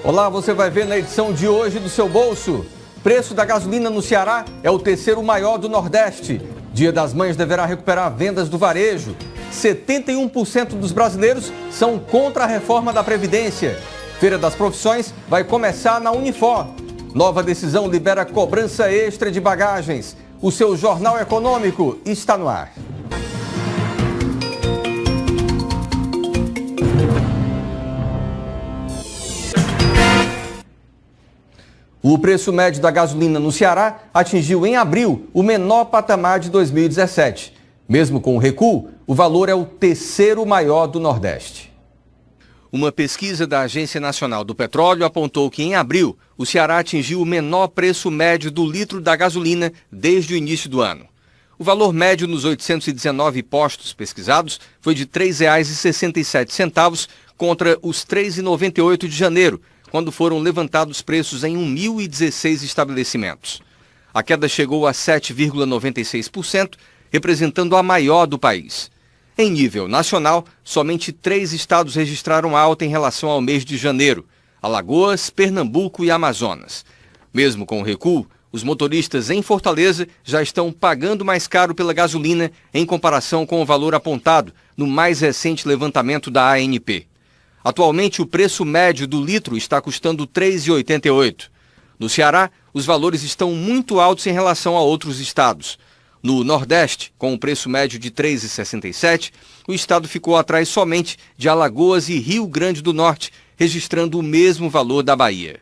Olá, você vai ver na edição de hoje do Seu Bolso. Preço da gasolina no Ceará é o terceiro maior do Nordeste. Dia das Mães deverá recuperar vendas do varejo. 71% dos brasileiros são contra a reforma da Previdência. Feira das Profissões vai começar na Unifor. Nova decisão libera cobrança extra de bagagens. O seu Jornal Econômico está no ar. O preço médio da gasolina no Ceará atingiu em abril o menor patamar de 2017. Mesmo com o recuo, o valor é o terceiro maior do Nordeste. Uma pesquisa da Agência Nacional do Petróleo apontou que em abril o Ceará atingiu o menor preço médio do litro da gasolina desde o início do ano. O valor médio nos 819 postos pesquisados foi de R$ 3,67 contra os R$ 3,98 de janeiro, quando foram levantados preços em 1.016 estabelecimentos. A queda chegou a 7,96%, representando a maior do país. Em nível nacional, somente 3 estados registraram alta em relação ao mês de janeiro: Alagoas, Pernambuco e Amazonas. Mesmo com o recuo, os motoristas em Fortaleza já estão pagando mais caro pela gasolina em comparação com o valor apontado no mais recente levantamento da ANP. Atualmente, o preço médio do litro está custando R$ 3,88. No Ceará, os valores estão muito altos em relação a outros estados. No Nordeste, com o preço médio de R$ 3,67, o estado ficou atrás somente de Alagoas e Rio Grande do Norte, registrando o mesmo valor da Bahia.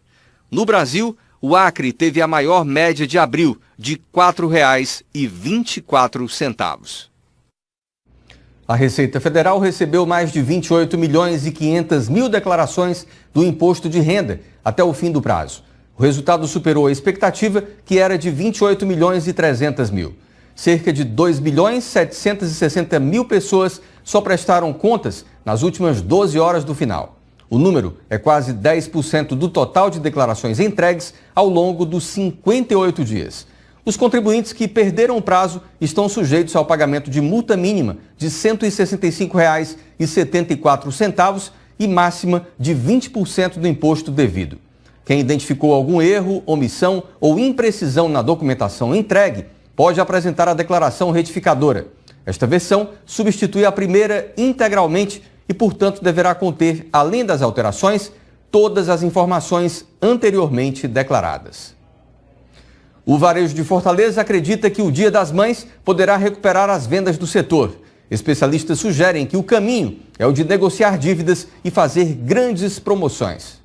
No Brasil, o Acre teve a maior média de abril, de R$ 4,24. A Receita Federal recebeu mais de 28 milhões e 500 mil declarações do imposto de renda até o fim do prazo. O resultado superou a expectativa, que era de 28 milhões e 300 mil. Cerca de 2 bilhões 760 mil pessoas só prestaram contas nas últimas 12 horas do final. O número é quase 10% do total de declarações entregues ao longo dos 58 dias. Os contribuintes que perderam o prazo estão sujeitos ao pagamento de multa mínima de R$ 165,74 e máxima de 20% do imposto devido. Quem identificou algum erro, omissão ou imprecisão na documentação entregue pode apresentar a declaração retificadora. Esta versão substitui a primeira integralmente e, portanto, deverá conter, além das alterações, todas as informações anteriormente declaradas. O varejo de Fortaleza acredita que o Dia das Mães poderá recuperar as vendas do setor. Especialistas sugerem que o caminho é o de negociar dívidas e fazer grandes promoções.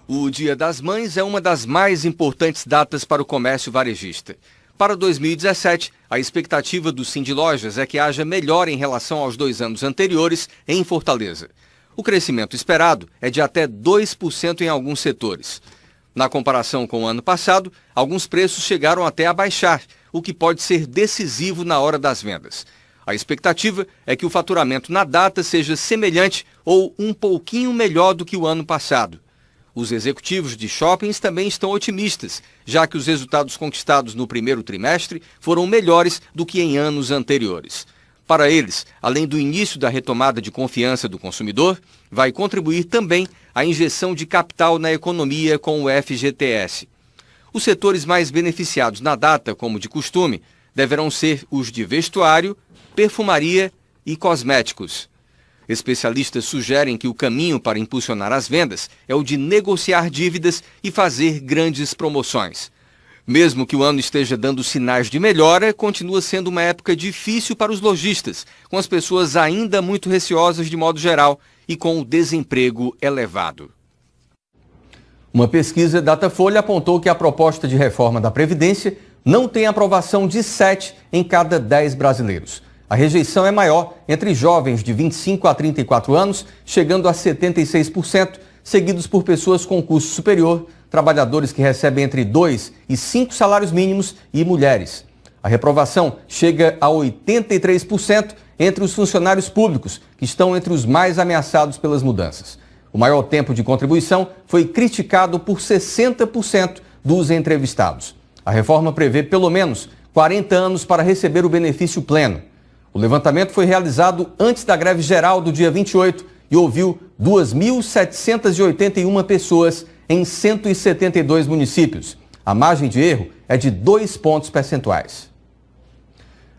O Dia das Mães é uma das mais importantes datas para o comércio varejista. Para 2017, a expectativa do Sindilojas é que haja melhora em relação aos 2 anos anteriores em Fortaleza. O crescimento esperado é de até 2% em alguns setores. Na comparação com o ano passado, alguns preços chegaram até a baixar, o que pode ser decisivo na hora das vendas. A expectativa é que o faturamento na data seja semelhante ou um pouquinho melhor do que o ano passado. Os executivos de shoppings também estão otimistas, já que os resultados conquistados no primeiro trimestre foram melhores do que em anos anteriores. Para eles, além do início da retomada de confiança do consumidor, vai contribuir também a injeção de capital na economia com o FGTS. Os setores mais beneficiados na data, como de costume, deverão ser os de vestuário, perfumaria e cosméticos. Especialistas sugerem que o caminho para impulsionar as vendas é o de negociar dívidas e fazer grandes promoções. Mesmo que o ano esteja dando sinais de melhora, continua sendo uma época difícil para os lojistas, com as pessoas ainda muito receosas de modo geral e com o desemprego elevado. Uma pesquisa Datafolha apontou que a proposta de reforma da Previdência não tem aprovação de 7 em cada 10 brasileiros. A rejeição é maior entre jovens de 25 a 34 anos, chegando a 76%, seguidos por pessoas com curso superior, trabalhadores que recebem entre 2 e 5 salários mínimos e mulheres. A reprovação chega a 83% entre os funcionários públicos, que estão entre os mais ameaçados pelas mudanças. O maior tempo de contribuição foi criticado por 60% dos entrevistados. A reforma prevê pelo menos 40 anos para receber o benefício pleno. O levantamento foi realizado antes da greve geral do dia 28 e ouviu 2.781 pessoas em 172 municípios. A margem de erro é de 2 pontos percentuais.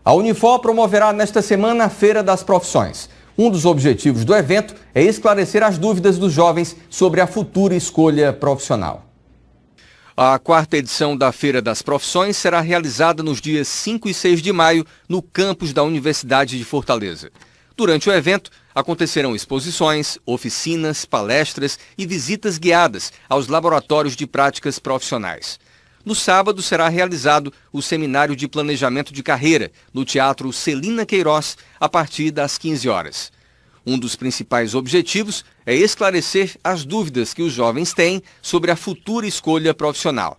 A Unifor promoverá nesta semana a Feira das Profissões. Um dos objetivos do evento é esclarecer as dúvidas dos jovens sobre a futura escolha profissional. A quarta edição da Feira das Profissões será realizada nos dias 5 e 6 de maio no campus da Universidade de Fortaleza. Durante o evento, acontecerão exposições, oficinas, palestras e visitas guiadas aos laboratórios de práticas profissionais. No sábado será realizado o Seminário de Planejamento de Carreira no Teatro Celina Queiroz, a partir das 15 horas. Um dos principais objetivos é esclarecer as dúvidas que os jovens têm sobre a futura escolha profissional.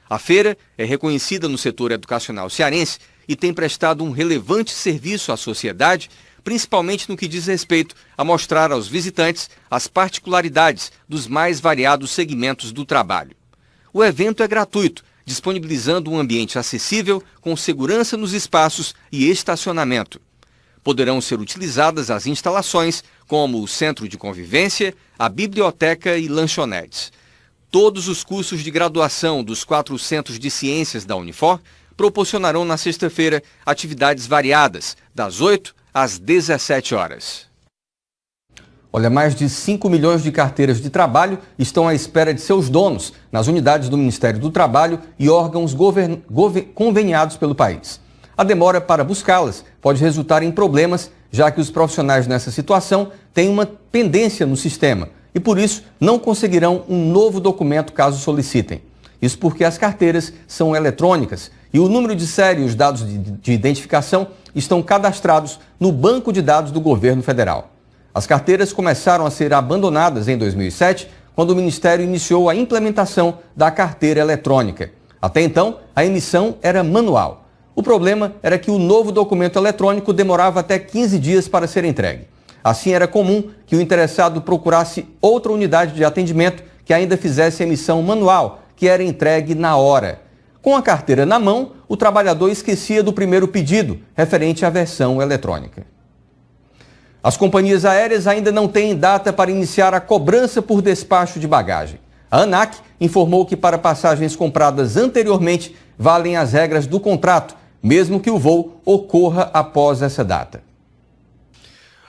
A feira é reconhecida no setor educacional cearense e tem prestado um relevante serviço à sociedade, principalmente no que diz respeito a mostrar aos visitantes as particularidades dos mais variados segmentos do trabalho. O evento é gratuito, disponibilizando um ambiente acessível, com segurança nos espaços e estacionamento. Poderão ser utilizadas as instalações, como o centro de convivência, a biblioteca e lanchonetes. Todos os cursos de graduação dos 4 centros de ciências da Unifor proporcionarão na sexta-feira atividades variadas, das 8 às 17 horas. Olha, mais de 5 milhões de carteiras de trabalho estão à espera de seus donos nas unidades do Ministério do Trabalho e órgãos conveniados pelo país. A demora para buscá-las pode resultar em problemas, já que os profissionais nessa situação têm uma pendência no sistema e, por isso, não conseguirão um novo documento caso solicitem. Isso porque as carteiras são eletrônicas e o número de série e os dados de identificação estão cadastrados no banco de dados do governo federal. As carteiras começaram a ser abandonadas em 2007, quando o Ministério iniciou a implementação da carteira eletrônica. Até então, a emissão era manual. O problema era que o novo documento eletrônico demorava até 15 dias para ser entregue. Assim, era comum que o interessado procurasse outra unidade de atendimento que ainda fizesse emissão manual, que era entregue na hora. Com a carteira na mão, o trabalhador esquecia do primeiro pedido, referente à versão eletrônica. As companhias aéreas ainda não têm data para iniciar a cobrança por despacho de bagagem. A ANAC informou que para passagens compradas anteriormente valem as regras do contrato, mesmo que o voo ocorra após essa data.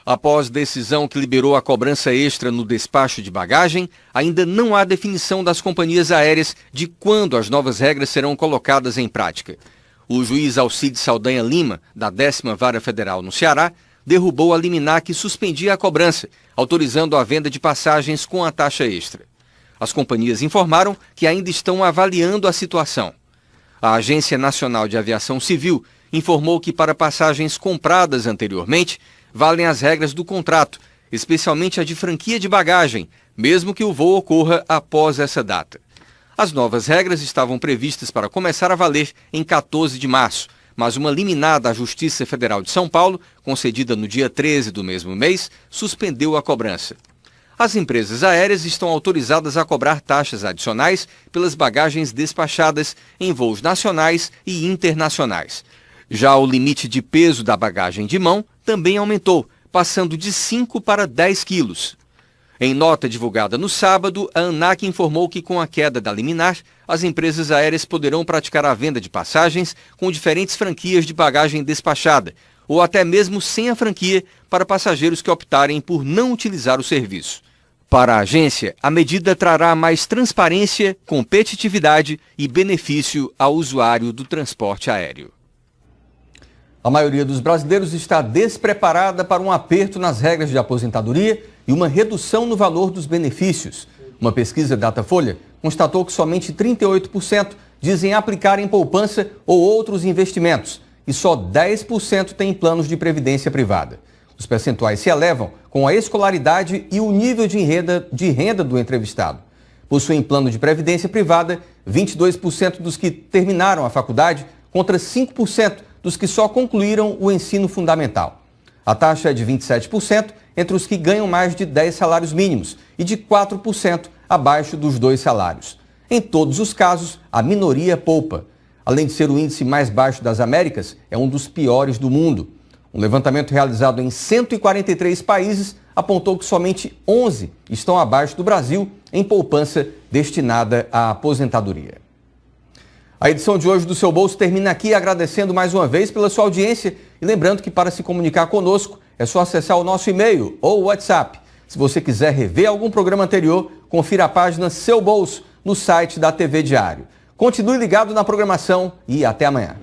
Após decisão que liberou a cobrança extra no despacho de bagagem, ainda não há definição das companhias aéreas de quando as novas regras serão colocadas em prática. O juiz Alcides Saldanha Lima, da 10ª Vara Federal no Ceará, derrubou a liminar que suspendia a cobrança, autorizando a venda de passagens com a taxa extra. As companhias informaram que ainda estão avaliando a situação. A Agência Nacional de Aviação Civil informou que para passagens compradas anteriormente, valem as regras do contrato, especialmente a de franquia de bagagem, mesmo que o voo ocorra após essa data. As novas regras estavam previstas para começar a valer em 14 de março, mas uma liminar da Justiça Federal de São Paulo, concedida no dia 13 do mesmo mês, suspendeu a cobrança. As empresas aéreas estão autorizadas a cobrar taxas adicionais pelas bagagens despachadas em voos nacionais e internacionais. Já o limite de peso da bagagem de mão também aumentou, passando de 5 para 10 quilos. Em nota divulgada no sábado, a ANAC informou que com a queda da liminar, as empresas aéreas poderão praticar a venda de passagens com diferentes franquias de bagagem despachada, ou até mesmo sem a franquia para passageiros que optarem por não utilizar o serviço. Para a agência, a medida trará mais transparência, competitividade e benefício ao usuário do transporte aéreo. A maioria dos brasileiros está despreparada para um aperto nas regras de aposentadoria e uma redução no valor dos benefícios. Uma pesquisa Datafolha constatou que somente 38% dizem aplicar em poupança ou outros investimentos e só 10% têm planos de previdência privada. Os percentuais se elevam com a escolaridade e o nível de renda do entrevistado. Possuem plano de previdência privada 22% dos que terminaram a faculdade contra 5% dos que só concluíram o ensino fundamental. A taxa é de 27% entre os que ganham mais de 10 salários mínimos e de 4% abaixo dos 2 salários. Em todos os casos, a minoria poupa. Além de ser o índice mais baixo das Américas, é um dos piores do mundo. Um levantamento realizado em 143 países apontou que somente 11 estão abaixo do Brasil em poupança destinada à aposentadoria. A edição de hoje do Seu Bolso termina aqui, agradecendo mais uma vez pela sua audiência e lembrando que para se comunicar conosco é só acessar o nosso e-mail ou WhatsApp. Se você quiser rever algum programa anterior, confira a página Seu Bolso no site da TV Diário. Continue ligado na programação e até amanhã.